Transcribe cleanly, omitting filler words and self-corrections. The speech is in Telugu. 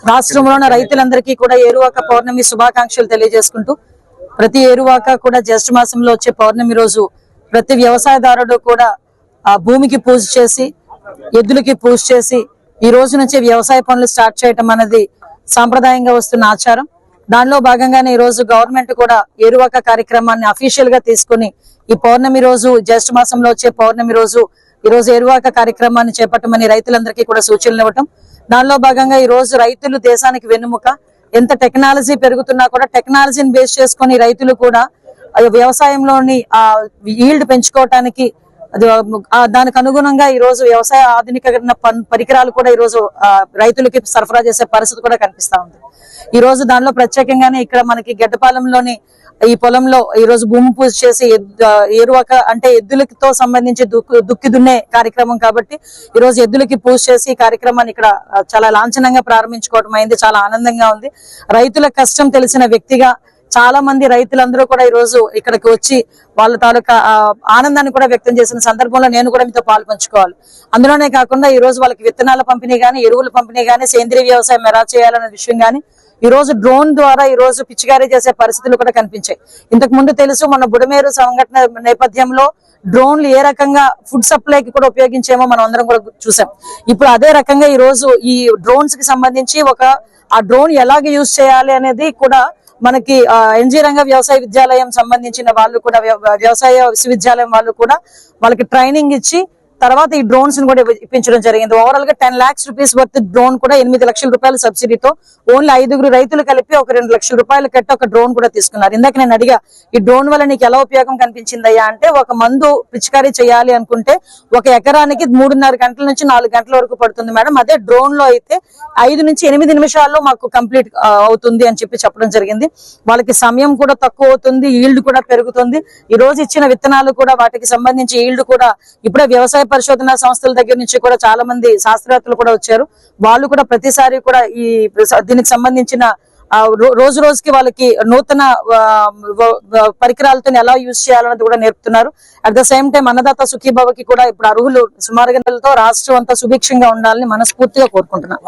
రాష్ట్రంలో ఉన్న రైతులందరికీ కూడా ఏరువాక పౌర్ణమి శుభాకాంక్షలు తెలియజేసుకుంటూ ప్రతి ఏరువాక కూడా జ్యేష్ఠ మాసంలో వచ్చే పౌర్ణమి రోజు ప్రతి వ్యవసాయదారుడు కూడా ఆ భూమికి పూజ చేసి ఎద్దులకి పూజ చేసి ఈ రోజు నుంచి వ్యవసాయ పనులు స్టార్ట్ చేయటం అనేది సాంప్రదాయంగా వస్తున్న ఆచారం. దానిలో భాగంగానే ఈ రోజు గవర్నమెంట్ కూడా ఏరువాక కార్యక్రమాన్ని అఫీషియల్ గా తీసుకుని ఈ పౌర్ణమి రోజు జ్యేష్ఠ మాసంలో వచ్చే పౌర్ణమి రోజు ఈ రోజు ఏరువాక కార్యక్రమాన్ని చేపట్టమని రైతులందరికీ కూడా సూచనలు ఇవ్వటం. దానిలో భాగంగా ఈ రోజు రైతులు దేశానికి వెన్నుముక. ఎంత టెక్నాలజీ పెరుగుతున్నా కూడా టెక్నాలజీని బేస్ చేసుకుని రైతులు కూడా వ్యవసాయంలోని ఈల్డ్ పెంచుకోవటానికి దానికి అనుగుణంగా ఈ రోజు వ్యవసాయ ఆధునికరణ పరికరాలు కూడా ఈ రోజు రైతులకి సరఫరా చేసే పరిస్థితి కూడా కనిపిస్తా ఉంది. ఈ రోజు దానిలో ప్రత్యేకంగానే ఇక్కడ మనకి గెడ్డపాలెంలోని ఈ పొలంలో ఈ రోజు భూమి పూజ చేసి ఏరువాక అంటే ఎద్దులతో సంబంధించి దుక్కి దున్నే కార్యక్రమం కాబట్టి ఈ రోజు ఎద్దులకి పూజ చేసి ఈ కార్యక్రమాన్ని ఇక్కడ చాలా లాంఛనంగా ప్రారంభించుకోవడం అయింది. చాలా ఆనందంగా ఉంది. రైతుల కష్టం తెలిసిన వ్యక్తిగా చాలా మంది రైతులందరూ కూడా ఈ రోజు ఇక్కడికి వచ్చి వాళ్ళ తాలూకా ఆనందాన్ని కూడా వ్యక్తం చేసిన సందర్భంలో నేను కూడా మీతో పాలు పంచుకోవాలి. అందులోనే కాకుండా ఈ రోజు వాళ్ళకి విత్తనాల పంపిణీ గానీ, ఎరువుల పంపిణీ గానీ, సేంద్రీయ వ్యవసాయం ఎలా చేయాలనే విషయం గానీ ఈ రోజు డ్రోన్ ద్వారా ఈ రోజు పిచికారీ చేసే పరిస్థితులు కూడా కనిపించాయి. ఇంతకు ముందు తెలుసు మన బుడమేరు సంఘటన నేపథ్యంలో డ్రోన్లు ఏ రకంగా ఫుడ్ సప్లైకి కూడా ఉపయోగించేమో మనం అందరం కూడా చూసాం. ఇప్పుడు అదే రకంగా ఈ రోజు ఈ డ్రోన్స్ కి సంబంధించి ఆ డ్రోన్ ఎలాగ యూజ్ చేయాలి అనేది కూడా మనకి ఎన్జీ రంగ వ్యవసాయ విద్యాలయం సంబంధించిన వాళ్ళు కూడా వ్యవసాయ విశ్వవిద్యాలయం వాళ్ళు కూడా వాళ్ళకి ట్రైనింగ్ ఇచ్చి తర్వాత ఈ డ్రోన్స్ ని కూడా ఇప్పించడం జరిగింది. ఓవరాల్ గా 10 lakhs రూపీస్ వర్త్ డ్రోన్ కూడా 8 లక్షల రూపాయల సబ్సిడీతో ఓన్లీ 5 రైతులు కలిపి ఒక 2 లక్షల రూపాయలు కట్టి ఒక డ్రోన్ కూడా తీసుకున్నారు. ఇందాక నేను అడిగా ఈ డ్రోన్ వల్ల నీకు ఎలా ఉపయోగం కనిపించిందయ్యా అంటే, ఒక మందు పిచికారీ చేయాలి అనుకుంటే ఒక ఎకరానికి 3.5 గంటల నుంచి 4 గంటల వరకు పడుతుంది మేడం. అదే డ్రోన్ లో అయితే 5 నుంచి 8 నిమిషాల్లో మాకు కంప్లీట్ అవుతుంది అని చెప్పడం జరిగింది. వాళ్ళకి సమయం కూడా తక్కువ అవుతుంది, ఈల్డ్ కూడా పెరుగుతుంది. ఈ రోజు ఇచ్చిన విత్తనాలు కూడా వాటికి సంబంధించి ఈల్డ్ కూడా ఇప్పుడే వ్యవసాయ పరిశోధనా సంస్థల దగ్గర నుంచి కూడా చాలా మంది శాస్త్రవేత్తలు కూడా వచ్చారు. వాళ్ళు కూడా ప్రతిసారి కూడా దీనికి సంబంధించిన రోజు రోజుకి వాళ్ళకి నూతన పరికరాలతో ఎలా యూజ్ చేయాలన్నది కూడా నేర్పుతున్నారు. అట్ ద సేమ్ టైం అన్నదాత సుఖీభావకి కూడా ఇప్పుడు అర్హులు సుమారుగా రాష్ట్రం అంతా సుభిక్షంగా ఉండాలని మనస్ఫూర్తిగా కోరుకుంటున్నాను.